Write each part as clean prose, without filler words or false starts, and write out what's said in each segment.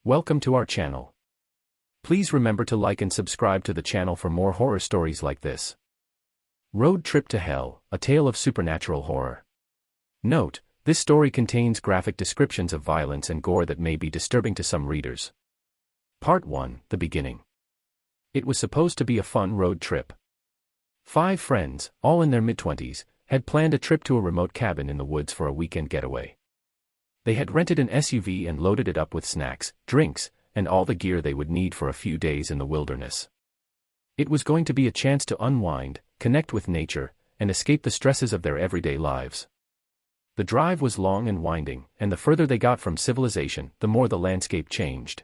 Welcome to our channel. Please remember to like and subscribe to the channel for more horror stories like this. Road Trip to Hell, a tale of supernatural horror. Note, this story contains graphic descriptions of violence and gore that may be disturbing to some readers. Part 1, The Beginning. It was supposed to be a fun road trip. 5 friends, all in their mid-20s, had planned a trip to a remote cabin in the woods for a weekend getaway. They had rented an SUV and loaded it up with snacks, drinks, and all the gear they would need for a few days in the wilderness. It was going to be a chance to unwind, connect with nature, and escape the stresses of their everyday lives. The drive was long and winding, and the further they got from civilization, the more the landscape changed.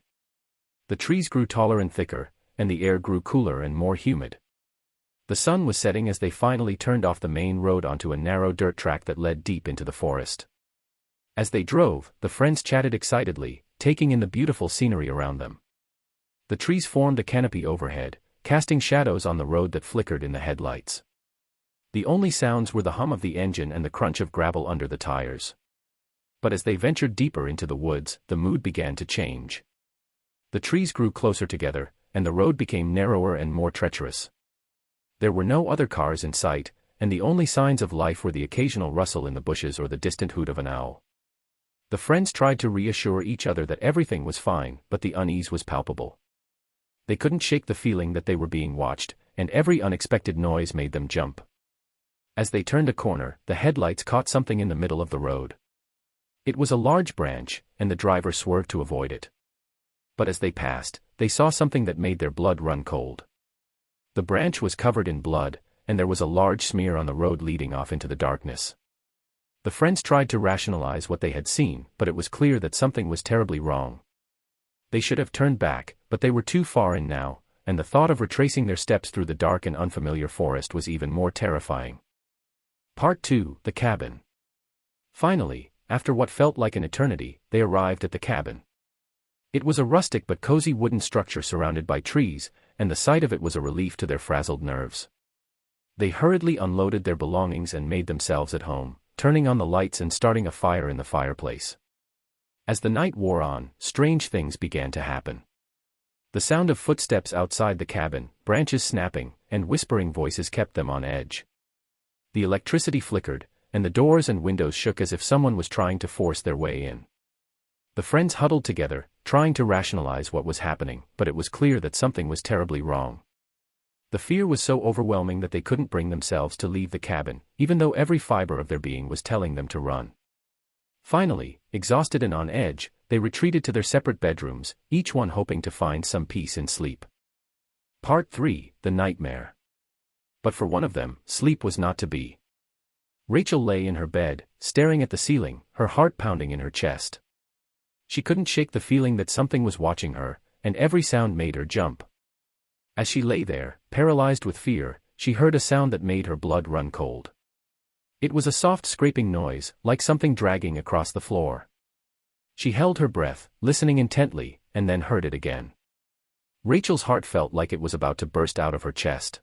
The trees grew taller and thicker, and the air grew cooler and more humid. The sun was setting as they finally turned off the main road onto a narrow dirt track that led deep into the forest. As they drove, the friends chatted excitedly, taking in the beautiful scenery around them. The trees formed a canopy overhead, casting shadows on the road that flickered in the headlights. The only sounds were the hum of the engine and the crunch of gravel under the tires. But as they ventured deeper into the woods, the mood began to change. The trees grew closer together, and the road became narrower and more treacherous. There were no other cars in sight, and the only signs of life were the occasional rustle in the bushes or the distant hoot of an owl. The friends tried to reassure each other that everything was fine, but the unease was palpable. They couldn't shake the feeling that they were being watched, and every unexpected noise made them jump. As they turned a corner, the headlights caught something in the middle of the road. It was a large branch, and the driver swerved to avoid it. But as they passed, they saw something that made their blood run cold. The branch was covered in blood, and there was a large smear on the road leading off into the darkness. The friends tried to rationalize what they had seen, but it was clear that something was terribly wrong. They should have turned back, but they were too far in now, and the thought of retracing their steps through the dark and unfamiliar forest was even more terrifying. Part 2, The Cabin. Finally, after what felt like an eternity, they arrived at the cabin. It was a rustic but cozy wooden structure surrounded by trees, and the sight of it was a relief to their frazzled nerves. They hurriedly unloaded their belongings and made themselves at home, turning on the lights and starting a fire in the fireplace. As the night wore on, strange things began to happen. The sound of footsteps outside the cabin, branches snapping, and whispering voices kept them on edge. The electricity flickered, and the doors and windows shook as if someone was trying to force their way in. The friends huddled together, trying to rationalize what was happening, but it was clear that something was terribly wrong. The fear was so overwhelming that they couldn't bring themselves to leave the cabin, even though every fiber of their being was telling them to run. Finally, exhausted and on edge, they retreated to their separate bedrooms, each one hoping to find some peace in sleep. Part 3, The Nightmare. But for one of them, sleep was not to be. Rachel lay in her bed, staring at the ceiling, her heart pounding in her chest. She couldn't shake the feeling that something was watching her, and every sound made her jump. As she lay there, paralyzed with fear, she heard a sound that made her blood run cold. It was a soft scraping noise, like something dragging across the floor. She held her breath, listening intently, and then heard it again. Rachel's heart felt like it was about to burst out of her chest.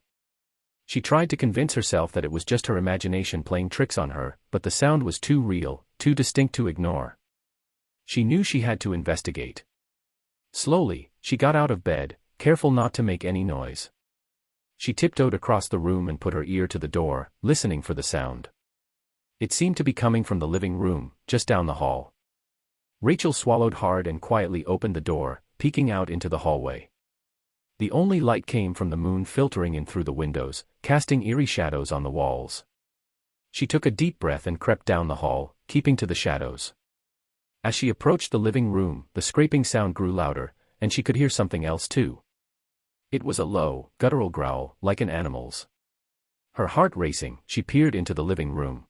She tried to convince herself that it was just her imagination playing tricks on her, but the sound was too real, too distinct to ignore. She knew she had to investigate. Slowly, she got out of bed, careful not to make any noise. She tiptoed across the room and put her ear to the door, listening for the sound. It seemed to be coming from the living room, just down the hall. Rachel swallowed hard and quietly opened the door, peeking out into the hallway. The only light came from the moon filtering in through the windows, casting eerie shadows on the walls. She took a deep breath and crept down the hall, keeping to the shadows. As she approached the living room, the scraping sound grew louder, and she could hear something else too. It was a low, guttural growl, like an animal's. Her heart racing, she peered into the living room.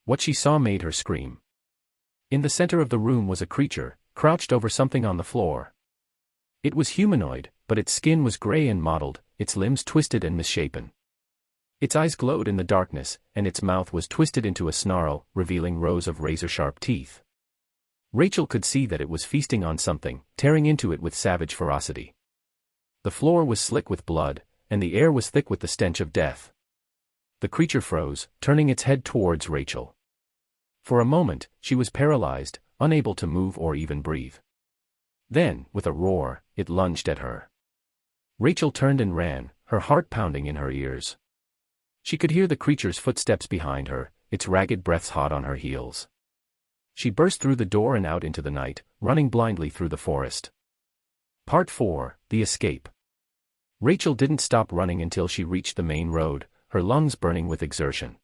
What she saw made her scream. In the center of the room was a creature, crouched over something on the floor. It was humanoid, but its skin was gray and mottled, its limbs twisted and misshapen. Its eyes glowed in the darkness, and its mouth was twisted into a snarl, revealing rows of razor-sharp teeth. Rachel could see that it was feasting on something, tearing into it with savage ferocity. The floor was slick with blood, and the air was thick with the stench of death. The creature froze, turning its head towards Rachel. For a moment, she was paralyzed, unable to move or even breathe. Then, with a roar, it lunged at her. Rachel turned and ran, her heart pounding in her ears. She could hear the creature's footsteps behind her, its ragged breaths hot on her heels. She burst through the door and out into the night, running blindly through the forest. Part 4, The Escape. Rachel didn't stop running until she reached the main road, her lungs burning with exertion.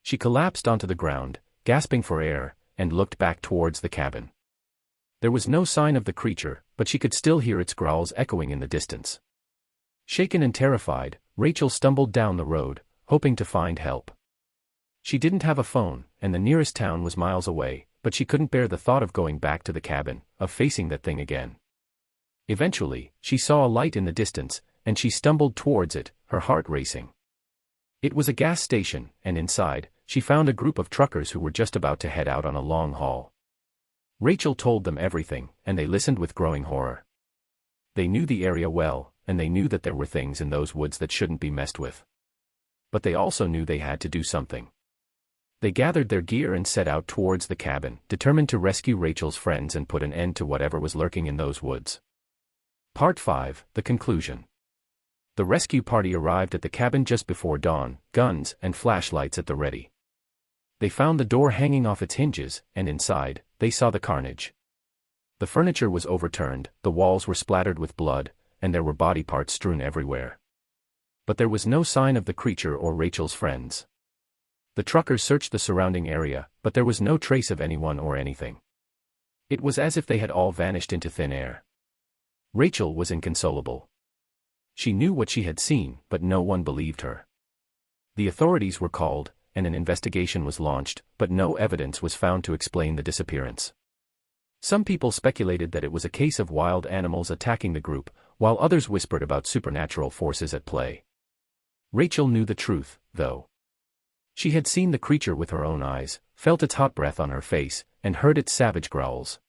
She collapsed onto the ground, gasping for air, and looked back towards the cabin. There was no sign of the creature, but she could still hear its growls echoing in the distance. Shaken and terrified, Rachel stumbled down the road, hoping to find help. She didn't have a phone, and the nearest town was miles away, but she couldn't bear the thought of going back to the cabin, of facing that thing again. Eventually, she saw a light in the distance, and she stumbled towards it, her heart racing. It was a gas station, and inside, she found a group of truckers who were just about to head out on a long haul. Rachel told them everything, and they listened with growing horror. They knew the area well, and they knew that there were things in those woods that shouldn't be messed with. But they also knew they had to do something. They gathered their gear and set out towards the cabin, determined to rescue Rachel's friends and put an end to whatever was lurking in those woods. Part 5, The Conclusion. The rescue party arrived at the cabin just before dawn, guns and flashlights at the ready. They found the door hanging off its hinges, and inside, they saw the carnage. The furniture was overturned, the walls were splattered with blood, and there were body parts strewn everywhere. But there was no sign of the creature or Rachel's friends. The truckers searched the surrounding area, but there was no trace of anyone or anything. It was as if they had all vanished into thin air. Rachel was inconsolable. She knew what she had seen, but no one believed her. The authorities were called, and an investigation was launched, but no evidence was found to explain the disappearance. Some people speculated that it was a case of wild animals attacking the group, while others whispered about supernatural forces at play. Rachel knew the truth, though. She had seen the creature with her own eyes, felt its hot breath on her face, and heard its savage growls.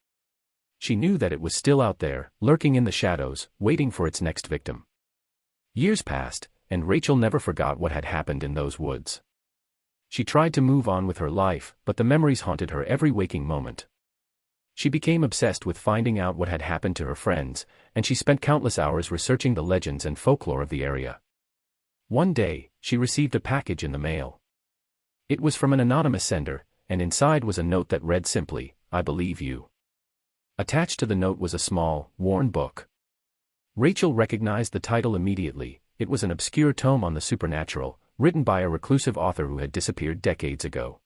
She knew that it was still out there, lurking in the shadows, waiting for its next victim. Years passed, and Rachel never forgot what had happened in those woods. She tried to move on with her life, but the memories haunted her every waking moment. She became obsessed with finding out what had happened to her friends, and she spent countless hours researching the legends and folklore of the area. One day, she received a package in the mail. It was from an anonymous sender, and inside was a note that read simply, "I believe you." Attached to the note was a small, worn book. Rachel recognized the title immediately. It was an obscure tome on the supernatural, written by a reclusive author who had disappeared decades ago.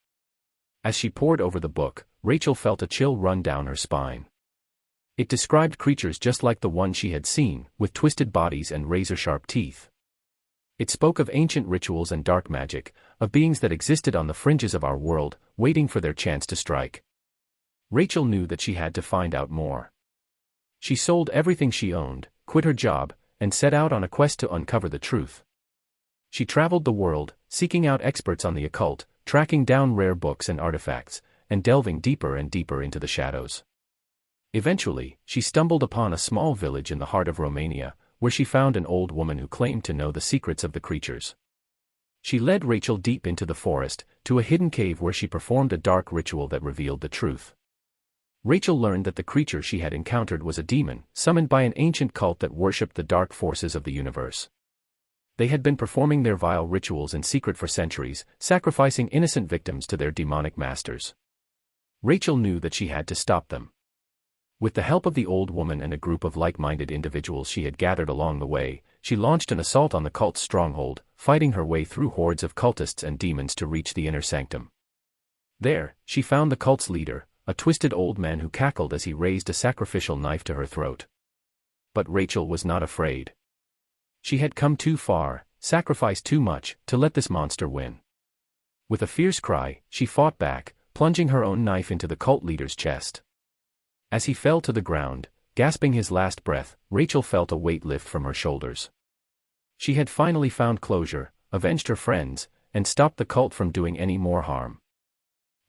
As she pored over the book, Rachel felt a chill run down her spine. It described creatures just like the one she had seen, with twisted bodies and razor-sharp teeth. It spoke of ancient rituals and dark magic, of beings that existed on the fringes of our world, waiting for their chance to strike. Rachel knew that she had to find out more. She sold everything she owned, quit her job, and set out on a quest to uncover the truth. She traveled the world, seeking out experts on the occult, tracking down rare books and artifacts, and delving deeper and deeper into the shadows. Eventually, she stumbled upon a small village in the heart of Romania, where she found an old woman who claimed to know the secrets of the creatures. She led Rachel deep into the forest, to a hidden cave where she performed a dark ritual that revealed the truth. Rachel learned that the creature she had encountered was a demon, summoned by an ancient cult that worshipped the dark forces of the universe. They had been performing their vile rituals in secret for centuries, sacrificing innocent victims to their demonic masters. Rachel knew that she had to stop them. With the help of the old woman and a group of like-minded individuals she had gathered along the way, she launched an assault on the cult's stronghold, fighting her way through hordes of cultists and demons to reach the inner sanctum. There, she found the cult's leader, a twisted old man who cackled as he raised a sacrificial knife to her throat. But Rachel was not afraid. She had come too far, sacrificed too much, to let this monster win. With a fierce cry, she fought back, plunging her own knife into the cult leader's chest. As he fell to the ground, gasping his last breath, Rachel felt a weight lift from her shoulders. She had finally found closure, avenged her friends, and stopped the cult from doing any more harm.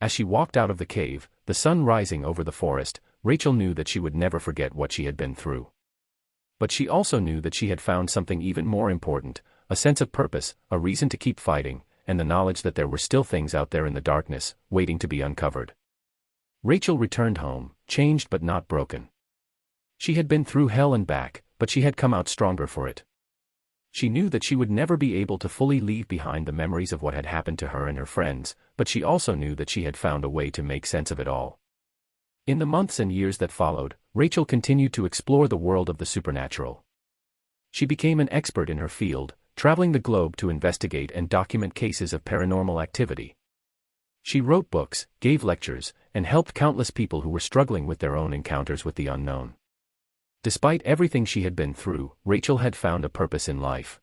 As she walked out of the cave, the sun rising over the forest, Rachel knew that she would never forget what she had been through. But she also knew that she had found something even more important, a sense of purpose, a reason to keep fighting, and the knowledge that there were still things out there in the darkness, waiting to be uncovered. Rachel returned home, changed but not broken. She had been through hell and back, but she had come out stronger for it. She knew that she would never be able to fully leave behind the memories of what had happened to her and her friends, but she also knew that she had found a way to make sense of it all. In the months and years that followed, Rachel continued to explore the world of the supernatural. She became an expert in her field, traveling the globe to investigate and document cases of paranormal activity. She wrote books, gave lectures, and helped countless people who were struggling with their own encounters with the unknown. Despite everything she had been through, Rachel had found a purpose in life.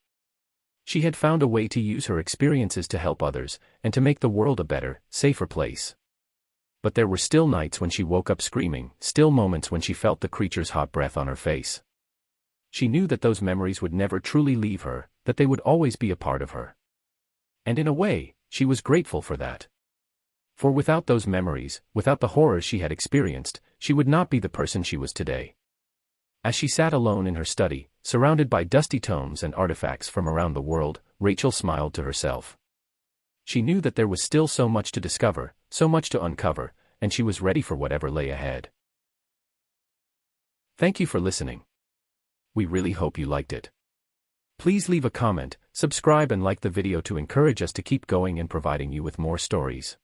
She had found a way to use her experiences to help others, and to make the world a better, safer place. But there were still nights when she woke up screaming, still moments when she felt the creature's hot breath on her face. She knew that those memories would never truly leave her, that they would always be a part of her. And in a way, she was grateful for that. For without those memories, without the horrors she had experienced, she would not be the person she was today. As she sat alone in her study, surrounded by dusty tomes and artifacts from around the world, Rachel smiled to herself. She knew that there was still so much to discover, so much to uncover, and she was ready for whatever lay ahead. Thank you for listening. We really hope you liked it. Please leave a comment, subscribe and like the video to encourage us to keep going and providing you with more stories.